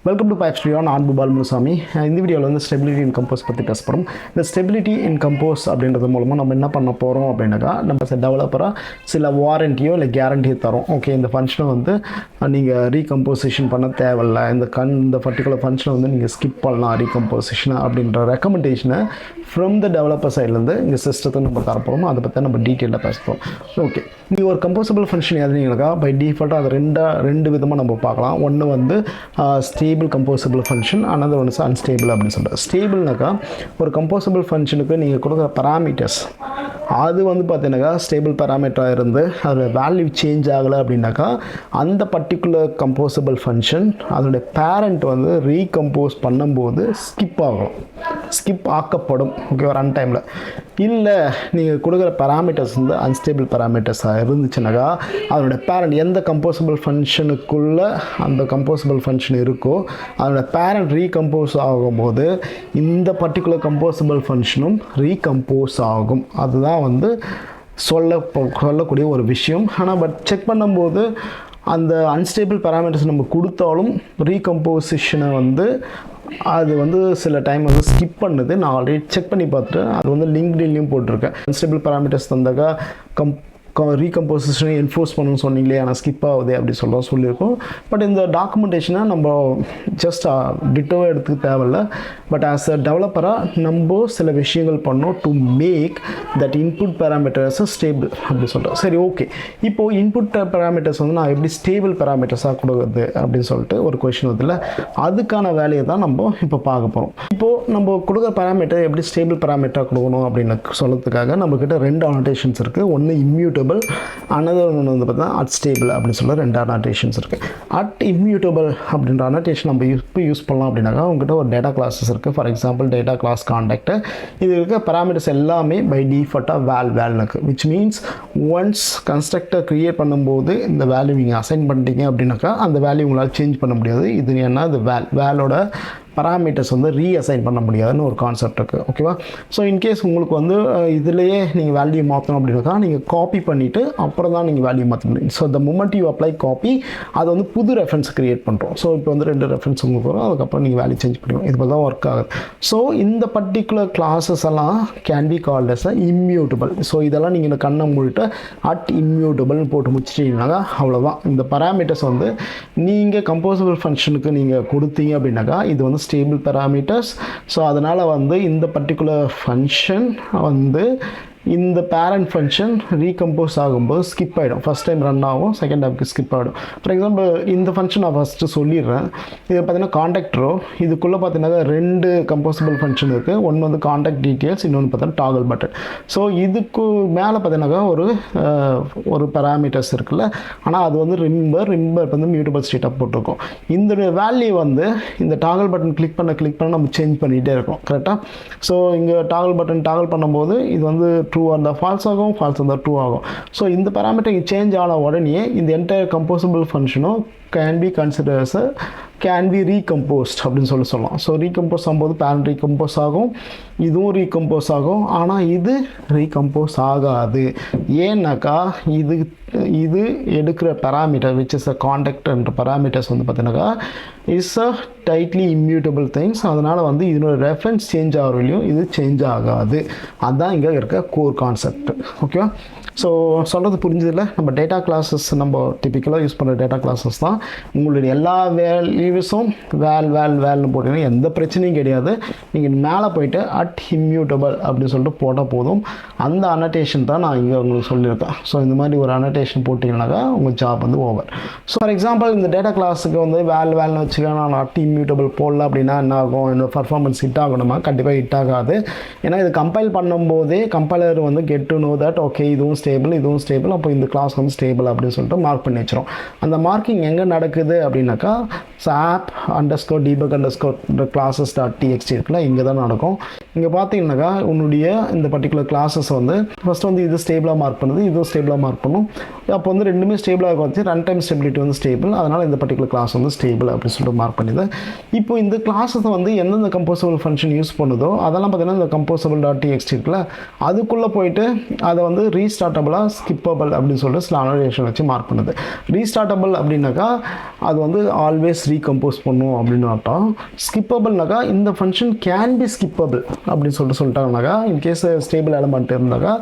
Welcome to பைப்ஸ்ட்ரியா. நான் பூபால் முனுசாமி. இந்த வீடியோவில் வந்து ஸ்டெபிலிட்டி இன் கம்போஸ் பற்றி பேச போகிறோம். இந்த ஸ்டெபிலிட்டி இன் கம்போஸ் அப்படின்றது மூலமாக நம்ம என்ன பண்ண போகிறோம் அப்படின்னாக்கா, நம்ம டெவலப்பராக சில வாரண்டியோ இல்லை கேரண்டியோ தரோம். ஓகே, இந்த ஃபங்க்ஷனை வந்து நீங்கள் ரீகம்போசிஷன் பண்ண தேவையில்லை, இந்த பர்டிகுலர் ஃபங்க்ஷனை வந்து நீங்கள் ஸ்கிப் பண்ணலாம் ரீகம்போசிஷனை அப்படின்ற ரெக்கமெண்டேஷனை ஃப்ரம் த டெவலப்பர் சைட்லேருந்து இங்கே சிஸ்டத்தை நம்ம தரப்போகிறோம். அதை பற்றி நம்ம டீட்டெயிலாக பேசுகிறோம். ஓகே, நீங்கள் ஒரு கம்போசபிள் ஃபங்க்ஷன் எழுதினீங்கன்னாக்கா பை டிஃபால்ட்டாக அது ரெண்டு விதமாக நம்ம பார்க்கலாம். ஒன்று வந்து ஸ்டேபிள் கம்போசபிள் ஃபங்க்ஷன், அனதர் ஒன்று அன்ஸ்டேபிள் அப்படின்னு சொல்கிறேன். ஸ்டேபிள்னாக்கா ஒரு கம்போசபிள் ஃபங்க்ஷனுக்கு நீங்கள் கொடுக்குற பராமீட்டர்ஸ் அது வந்து பார்த்தீங்கன்னாக்கா ஸ்டேபிள் பராமீட்டராக இருந்து அதோட வேல்யூ சேஞ்ச் ஆகலை அப்படின்னாக்கா அந்த பர்டிகுலர் கம்போசபிள் ஃபங்க்ஷன் அதோடைய பேரண்ட் வந்து ரீகம்போஸ் பண்ணும்போது ஸ்கிப் ஆக்கப்படும். ஓகே, ரன் டைமில். இல்லை நீங்கள் கொடுக்குற பராமீட்டர்ஸ் வந்து அன்ஸ்டேபிள் பராமீட்டர்ஸாக இருந்துச்சுனாக்கா அதோட பேரண்ட் எந்த கம்போசபிள் ஃபங்க்ஷனுக்குள்ளே அந்த கம்போசபிள் ஃபங்க்ஷன் இருக்கோ அதோட பேரண்ட் ரீகம்போஸ் ஆகும்போது இந்த பர்டிகுலர் கம்போசபிள் ஃபங்க்ஷனும் ரீகம்போஸ் ஆகும். அதுதான் வந்து சொல்லக்கூடிய ஒரு விஷயம். ஆனால் செக் பண்ணும்போது அந்த அன்ஸ்டேபிள் பேராமீட்டர்ஸ் நம்ம கொடுத்தாலும் ரீகம்போசிஷனை வந்து அது வந்து சில டைம் வந்து ஸ்கிப் பண்ணுது. நான் ஆல்ரெடி செக் பண்ணி பார்த்துட்டு அது வந்து லிங்க்டின்லையும் போட்டிருக்கேன். அன்ஸ்டேபிள் பேராமீட்டர்ஸ் தந்தாக்கா ரீகம்போசிஷனை என்ஃபோர்ஸ் பண்ணணும்னு சொன்னீங்களே, ஆனால் ஸ்கிப் ஆகுது அப்படி சொல்லியிருக்கோம். பட் இந்த டாக்குமெண்டேஷனை நம்ம ஜஸ்ட் டிட்டோவை எடுத்துக்க தேவையில்லை. பட் ஆஸ் அ டெவலப்பராக நம்ம சில விஷயங்கள் பண்ணோம் to make that input parameters stable அப்படி சொல்கிறோம். சரி, ஓகே, இப்போது இன்புட் பேராமீட்டர்ஸ் வந்து நான் எப்படி ஸ்டேபிள் பேராமீட்டர்ஸாக கொடுக்குறது அப்படின்னு சொல்லிட்டு ஒரு கொஷின் வருதுல்ல, அதுக்கான வேலையை தான் நம்ம இப்போ பார்க்க போகிறோம். இப்போது நம்ம கொடுக்குற பேராமீட்டர் எப்படி ஸ்டேபிள் பேராமீட்டராக கொடுக்கணும் அப்படின்னு சொல்கிறதுக்காக நம்மக்கிட்ட ரெண்டு அனோட்டேஷன்ஸ் இருக்குது. ஒன்று இம்யூட்டபிள், another one வந்து பார்த்தா அன்ஸ்டேபிள் அப்படின்னு சொல்ல ரெண்டு அனோட்டேஷன்ஸ் இருக்குது. இம்யூட்டபிள் அப்படின்ற அனோட்டேஷன் நம்ம யூஸ் பண்ணலாம் அப்படின்னாக்கா உங்ககிட்ட ஒரு டேட்டா கிளாஸஸ் இருக்குது. For example data class contact, இது இருக்க பேராமீட்டர்ஸ் எல்லாமே பை டிஃபால்ட்டாக வேல்னு இருக்குது. Which means once constructor create பண்ணும்போது இந்த வேல்யூ நீங்கள் அசைன் பண்ணிட்டீங்க அப்படின்னாக்கா அந்த வேல்யூ உங்களால் சேஞ்ச் பண்ண முடியாது. இது என்ன, இது வேலோட பராமீட்டர்ஸ் வந்து ரீஅசைன் பண்ண முடியாதுன்னு ஒரு கான்செப்ட் இருக்குது. ஓகேவா? ஸோ இன்கேஸ் உங்களுக்கு வந்து இதிலேயே நீங்கள் வேல்யூ மாற்றணும் அப்படின்னாக்கா நீங்கள் காப்பி பண்ணிவிட்டு அப்புறம் தான் நீங்கள் வேல்யூ மாற்ற முடியும். So the moment you apply copy அது வந்து புது ரெஃபரன்ஸ் க்ரியேட் பண்ணுறோம். ஸோ இப்போ வந்து ரெண்டு ரெஃபரன்ஸ் உங்களுக்கு வரும், அதுக்கப்புறம் நீங்கள் வேல்யூ சேஞ்ச் பண்ணுவோம். இது தான் ஒர்க் ஆகுது. ஸோ இந்த பர்டிகுலர் கிளாஸஸ் எல்லாம் can be called as a immutable. So இதெல்லாம் நீங்கள் கண்ணை மூடிட்டு இம்யூட்டபிள்னு போட்டு முடிச்சிட்டிங்கனாக்கா அவ்வளோதான். இந்த பராமீட்டர்ஸ் வந்து நீங்கள் கம்போசபிள் ஃபங்க்ஷனுக்கு நீங்கள் கொடுத்தீங்க அப்படின்னாக்கா இது வந்து ஸ்டேபிள் பேராமீட்டர்ஸ். ஸோ அதனால் வந்து இந்த பர்டிகுலர் ஃபங்க்ஷன் வந்து இந்த பேரண்ட் ஃபங்க்ஷன் ரீகம்போஸ் ஆகும்போது ஸ்கிப் ஆகிடும். ஃபஸ்ட் டைம் ரன் ஆகும், செகண்ட் டைமுக்கு ஸ்கிப் ஆகிடும். ஃபார் எக்ஸாம்பிள் இந்த ஃபங்க்ஷன் நான் ஃபஸ்ட்டு சொல்லிடுறேன். இது பார்த்தீங்கன்னா காண்டாக்டரோ, இதுக்குள்ளே பார்த்தீங்கன்னா ரெண்டு கம்போசபிள் ஃபங்க்ஷன் இருக்குது. ஒன்று வந்து காண்டாக்ட் டீட்டெயில்ஸ், இன்னொன்று பார்த்தீங்கன்னா டாகல் பட்டன். ஸோ இதுக்கு மேலே பார்த்தீங்கன்னாக்கா ஒரு பேராமீட்டர்ஸ் இருக்குல்ல, ஆனால் அது வந்து ரிம்பர் வந்து மியூட்டபிள் ஸ்டேட்டாக போட்டிருக்கோம். இந்த வேல்யூ வந்து இந்த டாகல் பட்டன் கிளிக் பண்ண நம்ம சேஞ்ச் பண்ணிகிட்டே இருக்கோம். கரெக்டாக? ஸோ இங்கே டாகல் பட்டன் பண்ணும்போது இது வந்து ட்ரூ இருந்தால் ஃபால்ஸ் ஆகும், ஃபால்ஸ் இருந்தால் ட்ரூ ஆகும். ஸோ இந்த பேராமீட்டர் சேஞ்ச் ஆன உடனே இந்த என்டையர் கம்போசபிள் ஃபங்க்ஷனும் can be considers can be recomposed அப்படின்னு சொல்லலாம். ஸோ ரீகம்போஸ் ஆகும்போது பேரண்ட் ரீகம்போஸ் ஆகும், இதுவும் ரீகம்போஸ் ஆகும். ஆனால் இது ரீகம்போஸ் ஆகாது. ஏன்னாக்கா இது எடுக்கிற parameter which is a contact என்ற பேராமீட்டர்ஸ் வந்து பார்த்தீங்கன்னாக்கா is a tightly immutable things. அதனால் வந்து இதனோட ரெஃபரன்ஸ் சேஞ்ச் ஆகிறவரையும் இது சேஞ்ச் ஆகாது. அதுதான் இங்கே இருக்க கோர் கான்செப்ட். ஓகேவா? ஸோ சொல்கிறது புரிஞ்சதில்லை. நம்ம டேட்டா கிளாஸஸ் நம்ம டிப்பிக்கலாக யூஸ் பண்ணுற டேட்டா கிளாஸஸ் தான். உங்களுடைய எல்லா வேல்யூஸும் வேல்னு போட்டிங்கன்னா எந்த பிரச்சனையும் கிடையாது. நீங்கள் மேலே போயிட்டு இம்யூட்டபிள் அப்படின்னு சொல்லிட்டு போட்டால் போதும். அந்த அனோட்டேஷன் தான் நான் இங்கே உங்களுக்கு சொல்லியிருக்கேன். ஸோ இந்த மாதிரி ஒரு அனோட்டேஷன் போட்டிங்கனாக்கா உங்கள் ஜாப் வந்து ஓவர். ஸோ ஃபார் எக்ஸாம்பிள் இந்த டேட்டா கிளாஸுக்கு வந்து வேல்னு வச்சுக்க நான் இம்யூட்டபிள் போடல அப்படின்னா என்ன ஆகும்? என்னோட பர்ஃபார்மன்ஸ் ஹிட் ஆகணுமா? கண்டிப்பாக ஹிட் ஆகாது. ஏன்னா இது கம்பைல் பண்ணும்போதே கம்பைலர் வந்து get to know that okay இதுவும் ஸ்டேபிள், அப்போ இந்த கிளாஸ் வந்து ஸ்டேபிள் அப்படின்னு சொல்லிட்டு மார்க் பண்ணி வச்சிரும். அந்த மார்க்கிங் எங்கே நடக்குது அப்படின்னாக்கா app_debug_classes.txt இருக்குல்ல, இங்கே தான் நடக்கும். இங்கே பார்த்தீங்கன்னாக்கா உன்னுடைய இந்த பர்டிகுலர் கிளாஸஸ் வந்து ஃபஸ்ட் வந்து இது ஸ்டேபிளாக மார்க் பண்ணுது, இதுவும் ஸ்டேபிளாக மார்க் பண்ணும். அப்போ வந்து ரெண்டுமே ஸ்டேபிளாக வச்சு ரன் டைம் ஸ்டெபிலிட்டி வந்து ஸ்டேபிள், அதனால் இந்த பர்டிகுலர் கிளாஸ் வந்து ஸ்டேபிள் அப்படின்னு சொல்லிட்டு மார்க் பண்ணிது. இப்போ இந்த கிளாஸஸ் வந்து எந்தெந்த கம்போசபிள் ஃபங்க்ஷன் யூஸ் பண்ணுதோ அதெல்லாம் பார்த்தீங்கன்னா இந்த composable.txt இருக்குல்ல, அதுக்குள்ளே போயிட்டு அதை வந்து ரீஸ்டார்ட்டபிளாக ஸ்கிப்பபிள் அப்படின்னு சொல்லிட்டு சில அனோடேஷன் வச்சு மார்க் பண்ணுது. ரீஸ்டார்ட்டபிள் அப்படின்னாக்கா அது வந்து ஆல்வேஸ் ரீகம்போஸ் பண்ணும் அப்படின்னு அர்த்தம். ஸ்கிப்பபிள்னாக்கா இந்த ஃபங்க்ஷன் கேன் பி ஸ்கிப்பபிள் அப்படின்னு சொல்லிட்டாங்கனாக்கா, இன்கேஸ் ஸ்டேபிள் எலமெண்ட் இருந்தாக்கா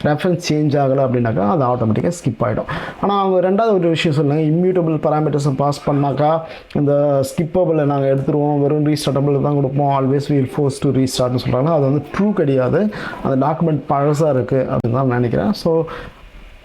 ரெஃபரன்ஸ் சேஞ்ச் ஆகலை அப்படின்னாக்கா அது ஆட்டோமேட்டிக்காக ஸ்கிப் ஆகிடும். ஆனால் அவங்க ரெண்டாவது ஒரு விஷயம் சொல்லுங்கள், இம்யூட்டபிள் பராமீட்டர்ஸை பாஸ் பண்ணாக்கா இந்த ஸ்கிப்பபிளை நாங்கள் எடுத்துருவோம், வெறும் ரீஸ்டார்ட்டபிள் தான் கொடுப்போம், ஆல்வேஸ் வீல் ஃபோர்ஸ் டு ரீஸ்டார்ட்னு சொல்கிறாங்க. அது வந்து ட்ரூ கிடையாது, அந்த டாக்குமெண்ட் பழசாக இருக்குது அப்படின்னு தான் நினைக்கிறேன். ஸோ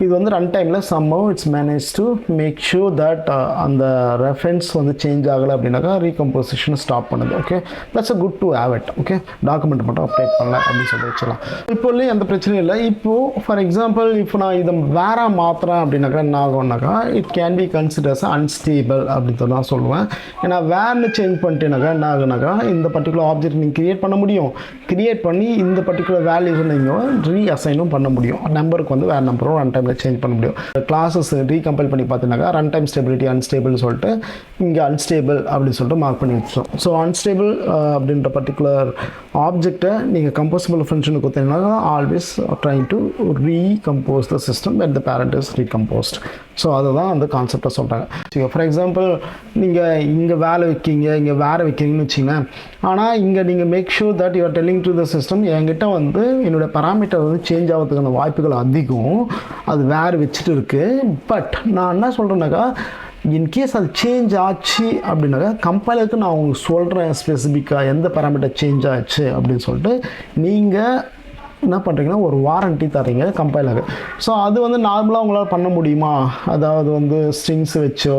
இது வந்து ரன் டைமில் somehow it's manage to make sure that அந்த ரெஃபரன்ஸ் வந்து சேஞ்ச் ஆகலை அப்படின்னாக்கா ரீகம்போசிஷன் ஸ்டாப் பண்ணுது. Okay, that's a good to have it. Okay, document மட்டும் அப்டேட் பண்ணல அப்படின்னு சொல்லி வச்சுக்கலாம். இப்போலேயும் எந்த பிரச்சனையும் இல்லை. இப்போது ஃபார் எக்ஸாம்பிள் இப்போ நான் இதை வேற மாற்றுறேன் அப்படின்னாக்கா என்ன ஆகும்னாக்கா it can be considers unstable அப்படின்னு நான் சொல்லுவேன். ஏன்னா வேர்னு சேஞ்ச் பண்ணிட்டேனாக்கா என்ன ஆகுனாக்கா இந்த பர்டிகுலர் ஆப்ஜெக்ட் நீங்கள் கிரியேட் பண்ண முடியும், கிரியேட் பண்ணி இந்த பர்டிகுலர் வேல்யூஸை நீங்கள் ரீஅசைனும் பண்ண முடியும். நம்பருக்கு வந்து வேறு நம்பரும் ரன் டைம் சேஞ்ச் பண்ண முடியும். கிளாஸஸ் ரீகம்பைல் பண்ணி பார்த்தீங்கன்னா ரன் டைம் ஸ்டெபிலிட்டி அன்ஸ்டேபிள்னு சொல்லிட்டு இங்கே அன்ஸ்டேபிள் அப்படின்னு சொல்லிட்டு மார்க் பண்ணி வச்சோம். ஸோ அன்ஸ்டேபிள் அப்படின்ற பர்டிகுலர் ஆப்ஜெக்டை நீங்கள் கம்போசபிள் ஃபங்க்ஷனுக்கு கொடுத்தீங்கன்னா always trying to recompose the system when the parent is recomposed. So அதுதான் அந்த கான்செப்டை சொல்கிறாங்க. சரி, ஃபார் எக்ஸாம்பிள் நீங்கள் இங்கே வேலை வைக்கிங்க, இங்கே வேறு வைக்கிறீங்கன்னு வச்சிங்க, ஆனால் இங்கே நீங்கள் make sure that you're telling to the system என்கிட்ட வந்து என்னோடய பராமீட்டர் வந்து சேஞ்ச் ஆகிறதுக்கான வாய்ப்புகள் அதிகம், அது வேறு வச்சுட்டு இருக்குது. பட் நான் என்ன சொல்கிறேன்னாக்கா இன்கேஸ் அது சேஞ்ச் ஆச்சு அப்படின்னாக்கா கம்பைலருக்கு நான் உங்களுக்கு சொல்கிறேன் ஸ்பெசிஃபிக்காக எந்த பராமீட்டர் சேஞ்ச் ஆச்சு அப்படின்னு சொல்லிட்டு நீங்கள் என்ன பண்ணுறீங்கன்னா ஒரு வாரண்ட்டி தரீங்க கம்பைலருக்கு. ஸோ அது வந்து நார்மலாக உங்களால் பண்ண முடியுமா, அதாவது வந்து ஸ்ட்ரிங்ஸ் வச்சோ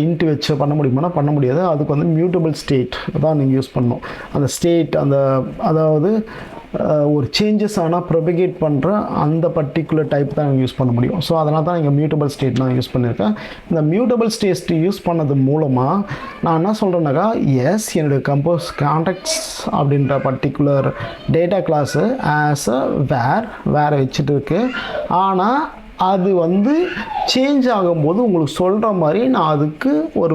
இன்ட்டு வச்சோ பண்ண முடியுமானா பண்ண முடியாது. அதுக்கு வந்து மியூட்டபிள் ஸ்டேட் தான் நீங்கள் யூஸ் பண்ணணும். அந்த ஸ்டேட் அந்த அதாவது ஒரு சேஞ்சஸ் ஆனால் ப்ரொபகேட் பண்ணுற அந்த பர்டிகுலர் டைப் தான் யூஸ் பண்ண முடியும். ஸோ அதனால் தான் இங்கே மியூட்டபிள் ஸ்டேட் நான் யூஸ் பண்ணியிருக்கேன். இந்த மியூட்டபிள் ஸ்டேட் யூஸ் பண்ணது மூலமாக நான் என்ன சொல்கிறேன்னாக்கா எஸ் என்னுடைய கம்போஸ் கான்டாக்ட்ஸ் அப்படின்ற particular data class as a வேறு வச்சுட்டு இருக்கு, ஆனால் அது வந்து சேஞ்ச் ஆகும்போது உங்களுக்கு சொல்கிற மாதிரி நான் அதுக்கு ஒரு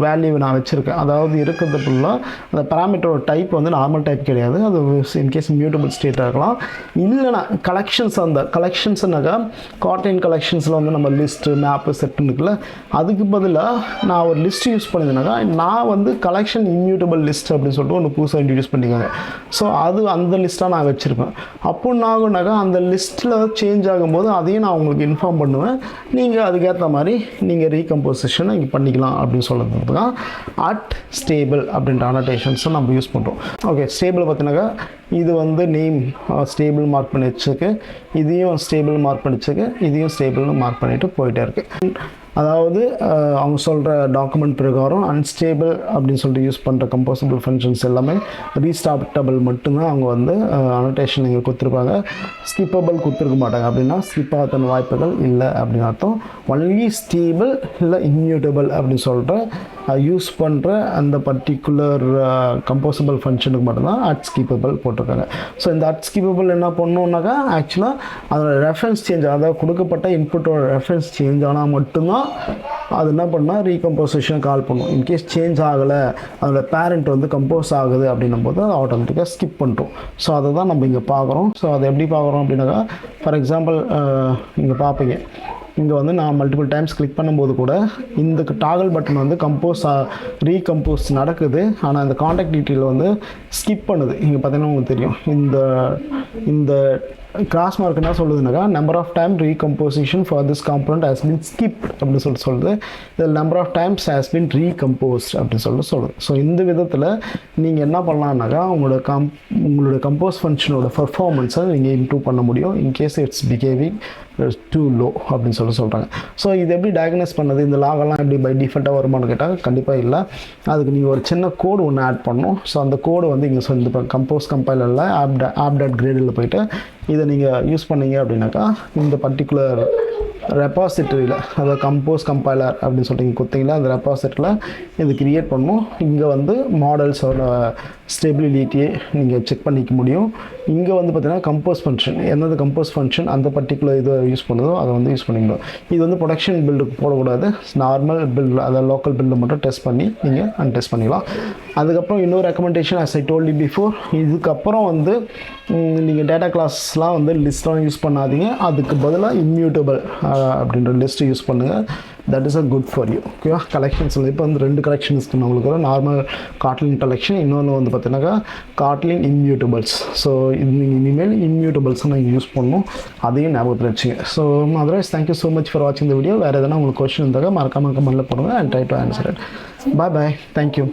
வேல்யூவை நான் வச்சுருக்கேன். அதாவது இருக்கிறது ஃபுல்லாக அந்த பேராமீட்டரோட டைப் வந்து நார்மல் டைப் கிடையாது, அது இன்கேஸ் மியூட்டபிள் ஸ்டேட்டாக இருக்கலாம். இல்லைனா கலெக்ஷன்ஸ் அந்த கலெக்ஷன்ஸ்னாக்கா கார்டைன் கலெக்ஷன்ஸில் வந்து நம்ம லிஸ்ட்டு மேப்பு செட்டுன்னு இருக்குல்ல, அதுக்கு பதிலாக நான் ஒரு லிஸ்ட் யூஸ் பண்ணியிருந்தேனாக்கா நான் வந்து கலெக்ஷன் இம்யூட்டபிள் லிஸ்ட் அப்படின்னு சொல்லிட்டு ஒன்று புதுசாக இன்ட்ரடியூஸ் பண்ணிக்காங்க. ஸோ அது அந்த லிஸ்ட்டாக நான் வச்சுருப்பேன். அப்போ என்ன ஆகுனாக்கா அந்த லிஸ்ட்டில் சேஞ்ச் ஆகும்போது அதையும் நான் உங்களுக்கு இன்ஃபார்ம் பண்ணுவேன். நீங்கள் அதுக்கேற்ற மாதிரி நீங்கள் ரீகம்போசிஷனை இங்கே பண்ணிக்கலாம் அப்படின்னு சொல்கிறது தான் ஸ்டேபிள் அப்படின்ற அனோட்டேஷன்ஸை நம்ம யூஸ் பண்ணுறோம். ஓகே, ஸ்டேபிள் பார்த்தினாக்கா இது வந்து நேம் ஸ்டேபிள் மார்க் பண்ணி வச்சுருக்கு, இதையும் ஸ்டேபிள் மார்க் பண்ணி வச்சுருக்கு, இதையும் ஸ்டேபிள்னு மார்க் பண்ணிவிட்டு போயிட்டே இருக்குது. அதாவது அவங்க சொல்கிற டாக்குமெண்ட் பிரகாரம் அன்ஸ்டேபிள் அப்படின்னு சொல்லிட்டு யூஸ் பண்ணுற கம்போசபிள் ஃபங்க்ஷன்ஸ் எல்லாமே ரீஸ்டார்ட்டபிள் மட்டும்தான் அவங்க வந்து அனோட்டேஷன் இங்கே கொடுத்துருப்பாங்க. ஸ்கிப்பபிள் கொடுத்துருக்க மாட்டாங்க. அப்படின்னா ஸ்கிப் ஆகிறதுன வாய்ப்புகள் இல்லை அப்படின்னு அர்த்தம். ஒன்லி ஸ்டேபிள் இல்லை இம்யூட்டபிள் அப்படின்னு சொல்கிற யூஸ் பண்ணுற அந்த பர்டிகுலர் கம்போசபிள் ஃபங்க்ஷனுக்கு மட்டும்தான் ஸ்கிப்பபிள் போட்டிருக்காங்க. ஸோ இந்த ஸ்கிப்பபிள் என்ன பண்ணணுன்னாக்கா ஆக்சுவலாக அதோட ரெஃபரன்ஸ் சேஞ்ச், அதாவது கொடுக்கப்பட்ட இன்புட்டோட ரெஃபரன்ஸ் சேஞ்ச் ஆனால் மட்டும்தான் அது என்ன பண்ணால் ரீகம்போசிஷன் கால் பண்ணும். இன்கேஸ் சேஞ்ச் ஆகலை, அதோட பேரண்ட் வந்து கம்போஸ் ஆகுது அப்படின்னும் போது அது ஆட்டோமேட்டிக்காக ஸ்கிப் பண்ணிட்டோம். ஸோ அதை தான் நம்ம இங்கே பார்க்குறோம். ஸோ அதை எப்படி பார்க்குறோம் அப்படின்னாக்கா ஃபார் எக்ஸாம்பிள் இங்கே பார்ப்பீங்க, இங்கே வந்து நான் மல்டிபிள் டைம்ஸ் கிளிக் பண்ணும்போது கூட இந்த டாகல் பட்டன் வந்து ரீகம்போஸ் நடக்குது, ஆனால் இந்த காண்டாக்ட் டீட்டெயில் வந்து ஸ்கிப் பண்ணுது. இங்கே பார்த்தீங்கன்னா உங்களுக்கு தெரியும் இந்த கிராஸ் மார்க் என்ன சொல்லுதுனாக்கா number of time recomposition for this component has been skipped அப்படின்னு சொல்லுது. இதில் number of times has been recomposed அப்படின்னு சொல்லுது. ஸோ இந்த விதத்தில் நீங்கள் என்ன பண்ணலான்னாக்கா உங்களோட கம்போஸ் ஃபங்க்ஷனோட பர்ஃபார்மன்ஸை நீங்கள் இம்ப்ரூவ் பண்ண முடியும் in case it's behaving too low அப்படின்னு சொல்கிறாங்க. ஸோ இது எப்படி டயக்னைஸ் பண்ணது, இந்த லாகெல்லாம் எப்படி பை டிஃபால்ட்டாக வருமானு கேட்டால் கண்டிப்பாக இல்லை. அதுக்கு நீங்கள் ஒரு சின்ன கோடு ஒன்று ஆட் பண்ணணும். ஸோ அந்த கோடு வந்து இங்கே இந்த கம்போஸ் கம்பைலரில் ஆப்.டாட் கிரேடில் போய்ட்டு இதை நீங்கள் யூஸ் பண்ணீங்க அப்படின்னாக்கா இந்த பர்டிகுலர் ரெப்பாசிட்டரியில், அதாவது கம்போஸ் கம்பைலர் அப்படின்னு சொல்லிட்டு கொடுத்தீங்களா அந்த ரெப்பாசிட்டரியில் இது க்ரியேட் பண்ணணும். இங்கே வந்து மாடல்ஸோட ஸ்டெபிலிட்டியை நீங்கள் செக் பண்ணிக்க முடியும். இங்கே வந்து பார்த்தீங்கன்னா கம்போஸ் ஃபங்க்ஷன், என்னது கம்போஸ் ஃபங்க்ஷன் அந்த பர்டிகுலர் இதை யூஸ் பண்ணுதோ அதை வந்து யூஸ் பண்ணிக்கணும். இது வந்து ப்ரொடக்ஷன் பில்டுக்கு போடக்கூடாது, நார்மல் பில்டு அதாவது லோக்கல் பில்டு மட்டும் டெஸ்ட் பண்ணி நீங்கள் அன்டெஸ்ட் பண்ணிக்கலாம். அதுக்கப்புறம் இன்னொரு recommendation as I told you before, இதுக்கப்புறம் வந்து நீங்கள் டேட்டா கிளாஸ்லாம் வந்து லிஸ்ட்லாம் யூஸ் பண்ணாதீங்க, அதுக்கு பதிலாக இம்யூட்டபிள் அப்படின்ற லிஸ்ட்டு யூஸ் பண்ணுங்கள். That is a good for you. ஓகேவா? கலெக்ஷன்ஸில் இப்போ வந்து 2 கலெக்ஷன்ஸ் நம்மளுக்கு வரும், நார்மல் காட்லின் கலெக்ஷன், இன்னொன்று வந்து பார்த்தீங்கன்னாக்கா காட்லின் இம்யூட்டபிள்ஸ். ஸோ இது நீங்கள் இனிமேல் இம்யூட்டபிள்ஸை நீங்கள் யூஸ் பண்ணணும், அதையும் ஞாபகத்தில் வச்சுங்க. So otherwise thank you so much for வாட்சிங் த வீடியோ. வேறு எதனா உங்களுக்கு கொஸ்டின் இருந்தால் மறக்காமல் கமெண்ட்டில் போடுங்க, and try to answer it. Bye bye, thank you.